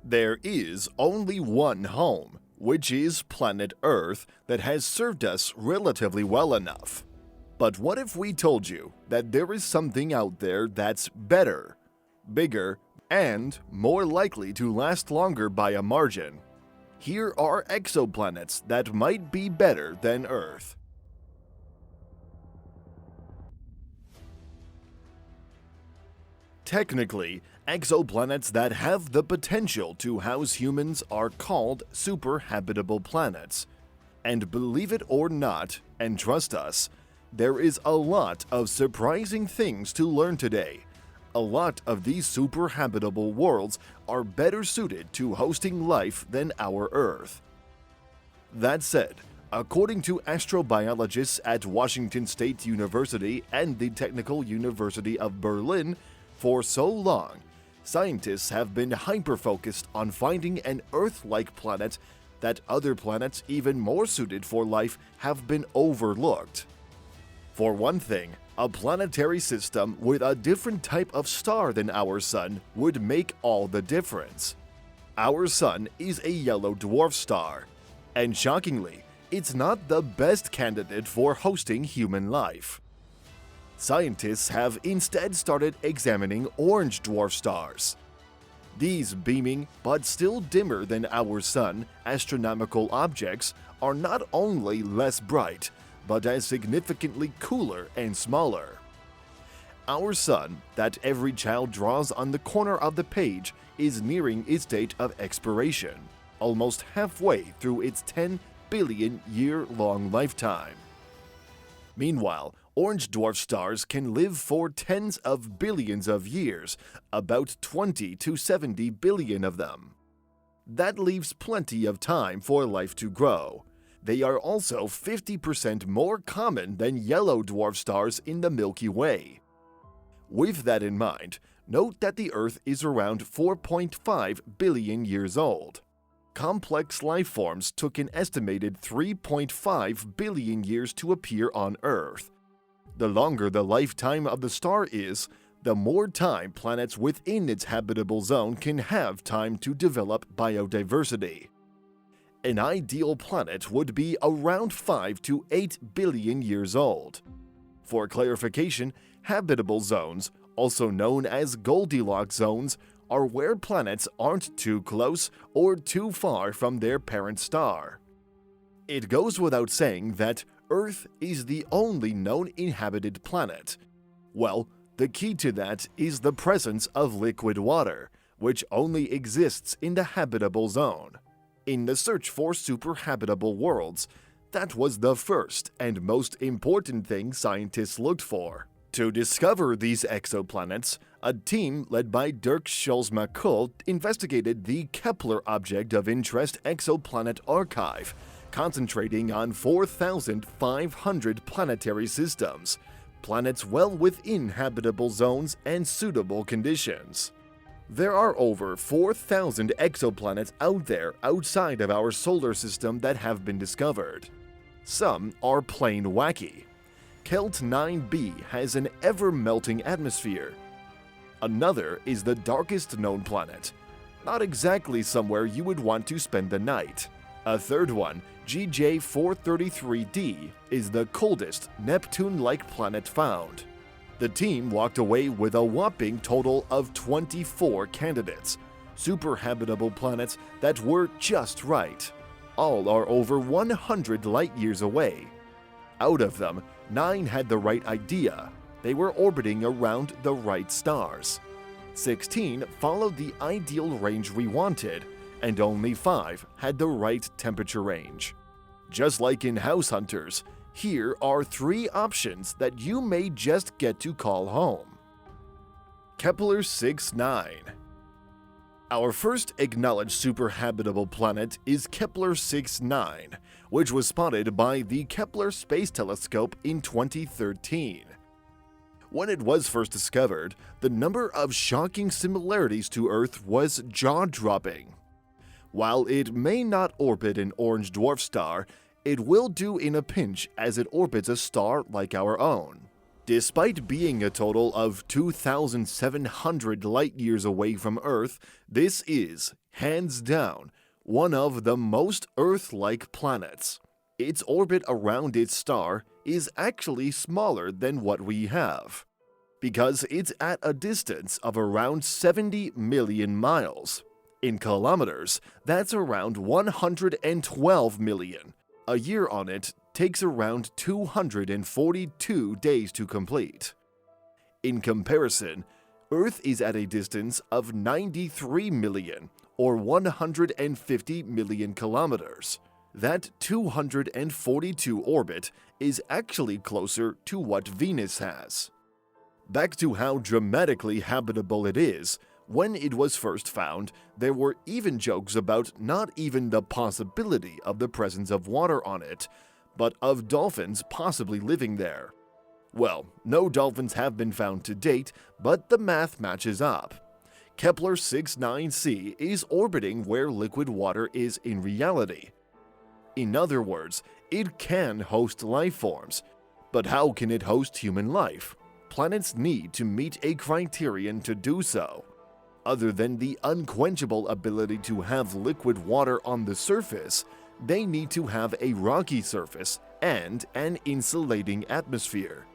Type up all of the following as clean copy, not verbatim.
There is only one home, which is planet Earth, that has served us relatively well enough. But what if we told you that there is something out there that's better, bigger, and more likely to last longer by a margin? Here are exoplanets that might be better than Earth. Technically, exoplanets that have the potential to house humans are called superhabitable planets. And believe it or not, and trust us, there is a lot of surprising things to learn today. A lot of these superhabitable worlds are better suited to hosting life than our Earth. That said, according to astrobiologists at Washington State University and the Technical University of Berlin, for so long, scientists have been hyper-focused on finding an Earth-like planet that other planets even more suited for life have been overlooked. For one thing, a planetary system with a different type of star than our Sun would make all the difference. Our Sun is a yellow dwarf star, and shockingly, it's not the best candidate for hosting human life. Scientists have instead started examining orange dwarf stars. These beaming, but still dimmer than our Sun, astronomical objects are not only less bright, but as significantly cooler and smaller. Our Sun, that every child draws on the corner of the page, is nearing its date of expiration, almost halfway through its 10 billion year-long lifetime. Meanwhile, orange dwarf stars can live for tens of billions of years, about 20 to 70 billion of them. That leaves plenty of time for life to grow. They are also 50% more common than yellow dwarf stars in the Milky Way. With that in mind, note that the Earth is around 4.5 billion years old. Complex life forms took an estimated 3.5 billion years to appear on Earth. The longer the lifetime of the star is, the more time planets within its habitable zone can have time to develop biodiversity. An ideal planet would be around 5 to 8 billion years old. For clarification, habitable zones, also known as Goldilocks zones, are where planets aren't too close or too far from their parent star. It goes without saying that Earth is the only known inhabited planet. Well, the key to that is the presence of liquid water, which only exists in the habitable zone. In the search for superhabitable worlds, that was the first and most important thing scientists looked for. To discover these exoplanets, a team led by DIRK SCHULZE-MAKUCH investigated the Kepler Object of Interest Exoplanet Archive, concentrating on 4,500 planetary systems, planets well within habitable zones and suitable conditions. There are over 4,000 exoplanets out there outside of our solar system that have been discovered. Some are plain wacky. Kelt 9b has an ever-melting atmosphere. Another is the darkest known planet, not exactly somewhere you would want to spend the night. A third one, GJ 433d, is the coldest Neptune-like planet found. The team walked away with a whopping total of 24 candidates, superhabitable planets that were just right. All are over 100 light-years away. Out of them, 9 had the right idea. They were orbiting around the right stars. 16 followed the ideal range we wanted, and only 5 had the right temperature range. Just like in House Hunters, here are 3 options that you may just get to call home. Kepler 6-9. Our first acknowledged superhabitable planet is Kepler 6-9, which was spotted by the Kepler Space Telescope in 2013. When it was first discovered, the number of shocking similarities to Earth was jaw-dropping. While it may not orbit an orange dwarf star, it will do in a pinch as it orbits a star like our own. Despite being a total of 2,700 light-years away from Earth, this is, hands down, one of the most Earth-like planets. Its orbit around its star is actually smaller than what we have, because it's at a distance of around 70 million miles. In kilometers, that's around 112 million. A year on it takes around 242 days to complete. In comparison, Earth is at a distance of 93 million, or 150 million kilometers. That 242 orbit is actually closer to what Venus has. Back to how dramatically habitable it is, when it was first found, there were even jokes about not even the possibility of the presence of water on it, but of dolphins possibly living there. Well, no dolphins have been found to date, but the math matches up. Kepler 69c is orbiting where liquid water is in reality. In other words, it can host life forms. But how can it host human life? Planets need to meet a criterion to do so. Other than the unquenchable ability to have liquid water on the surface, they need to have a rocky surface and an insulating atmosphere.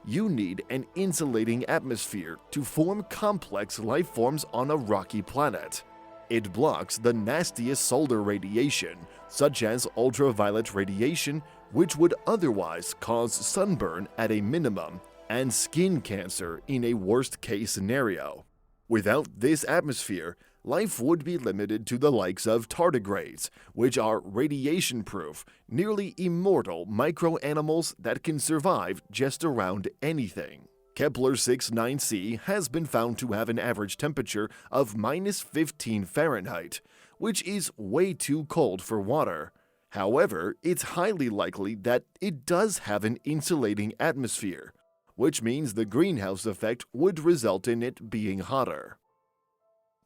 You need an insulating atmosphere to form complex life forms on a rocky planet. It blocks the nastiest solar radiation, such as ultraviolet radiation, which would otherwise cause sunburn at a minimum and skin cancer in a worst-case scenario. Without this atmosphere, life would be limited to the likes of tardigrades, which are radiation-proof, nearly immortal microanimals that can survive just around anything. Kepler 69c has been found to have an average temperature of -15 Fahrenheit, which is way too cold for water. However, it's highly likely that it does have an insulating atmosphere, which means the greenhouse effect would result in it being hotter.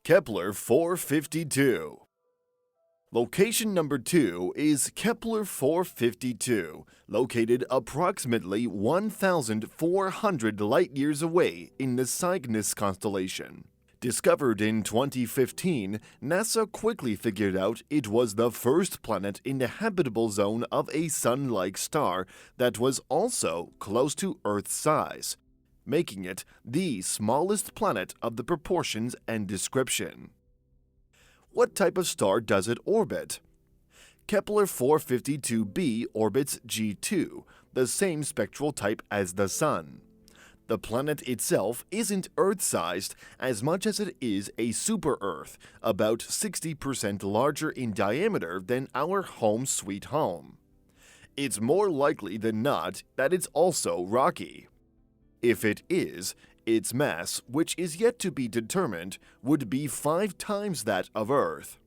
Kepler 452. Location number 2 is Kepler 452, located approximately 1,400 light-years away in the Cygnus constellation. Discovered in 2015, NASA quickly figured out it was the first planet in the habitable zone of a Sun-like star that was also close to Earth's size, making it the smallest planet of the proportions and description. What type of star does it orbit? Kepler 452b orbits G2, the same spectral type as the Sun. The planet itself isn't Earth-sized as much as it is a super-Earth, about 60% larger in diameter than our home sweet home. It's more likely than not that it's also rocky. If it is, its mass, which is yet to be determined, would be 5 times that of Earth.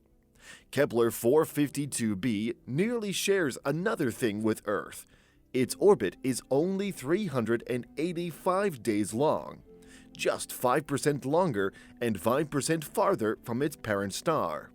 Kepler 452b nearly shares another thing with Earth. Its orbit is only 385 days long, just 5% longer and 5% farther from its parent star.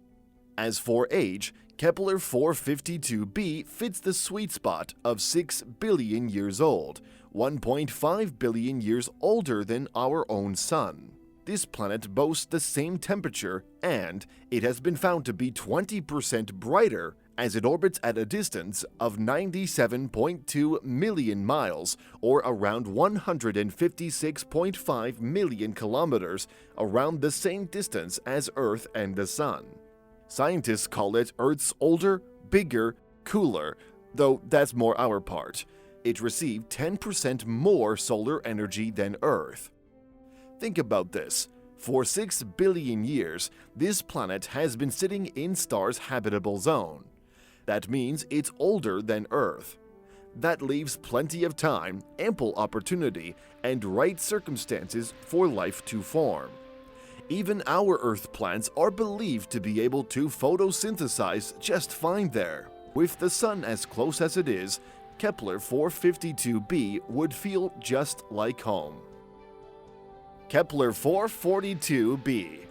As for age, Kepler 452b fits the sweet spot of 6 billion years old, 1.5 billion years older than our own Sun. This planet boasts the same temperature, and it has been found to be 20% brighter as it orbits at a distance of 97.2 million miles, or around 156.5 million kilometers, around the same distance as Earth and the Sun. Scientists call it Earth's older, bigger, cooler, though that's more our part. It received 10% more solar energy than Earth. Think about this. For 6 billion years, this planet has been sitting in star's habitable zone. That means it's older than Earth. That leaves plenty of time, ample opportunity, and right circumstances for life to form. Even our Earth plants are believed to be able to photosynthesize just fine there. With the Sun as close as it is, Kepler 452b would feel just like home. Kepler 442b.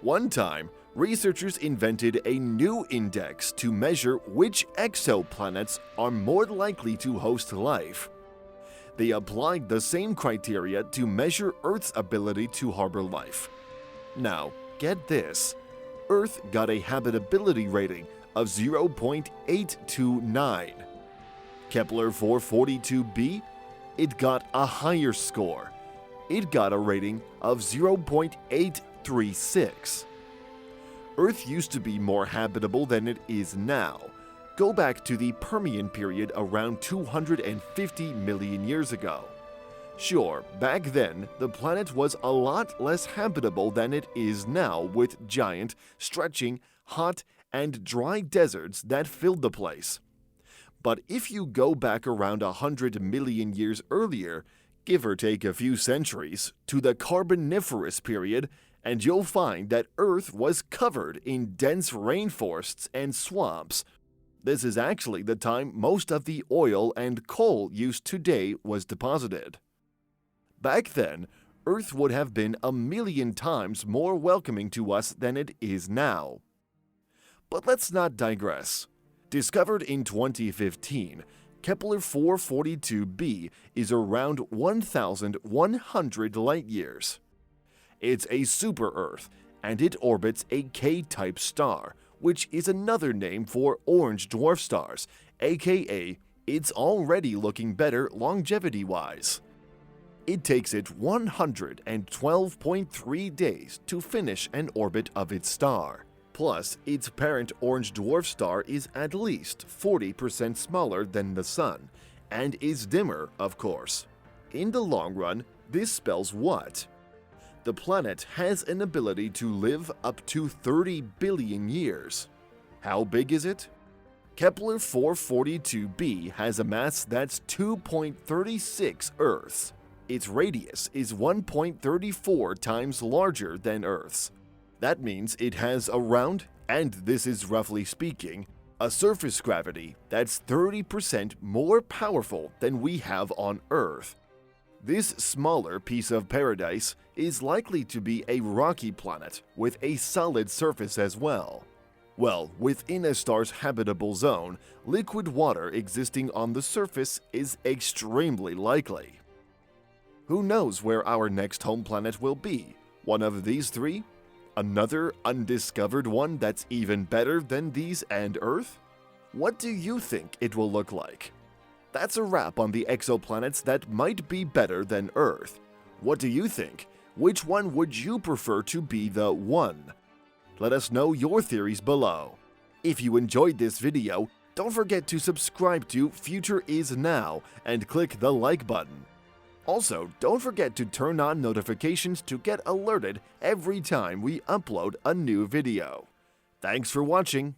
One time, researchers invented a new index to measure which exoplanets are more likely to host life. They applied the same criteria to measure Earth's ability to harbor life. Now, get this. Earth got a habitability rating of 0.829. Kepler 442b, it got a higher score. It got a rating of 0.836. Earth used to be more habitable than it is now. Go back to the Permian period around 250 million years ago. Sure, back then, the planet was a lot less habitable than it is now, with giant, stretching, hot, and dry deserts that filled the place. But if you go back around 100 million years earlier, give or take a few centuries, to the Carboniferous period, and you'll find that Earth was covered in dense rainforests and swamps. This is actually the time most of the oil and coal used today was deposited. Back then, Earth would have been 1,000,000 times more welcoming to us than it is now. But let's not digress. Discovered in 2015, Kepler 442b is around 1,100 light-years. It's a super-Earth, and it orbits a K-type star, which is another name for orange dwarf stars, aka it's already looking better longevity-wise. It takes it 112.3 days to finish an orbit of its star. Plus, its parent orange dwarf star is at least 40% smaller than the Sun, and is dimmer, of course. In the long run, this spells what? The planet has an ability to live up to 30 billion years. How big is it? Kepler 442b has a mass that's 2.36 Earths. Its radius is 1.34 times larger than Earth's. That means it has around, and this is roughly speaking, a surface gravity that's 30% more powerful than we have on Earth. This smaller piece of paradise is likely to be a rocky planet with a solid surface as well. Well, within a star's habitable zone, liquid water existing on the surface is extremely likely. Who knows where our next home planet will be? One of these three? Another undiscovered one that's even better than these and Earth? What do you think it will look like? That's a wrap on the exoplanets that might be better than Earth. What do you think? Which one would you prefer to be the one? Let us know your theories below. If you enjoyed this video, don't forget to subscribe to Future Is Now and click the like button. Also, don't forget to turn on notifications to get alerted every time we upload a new video. Thanks for watching.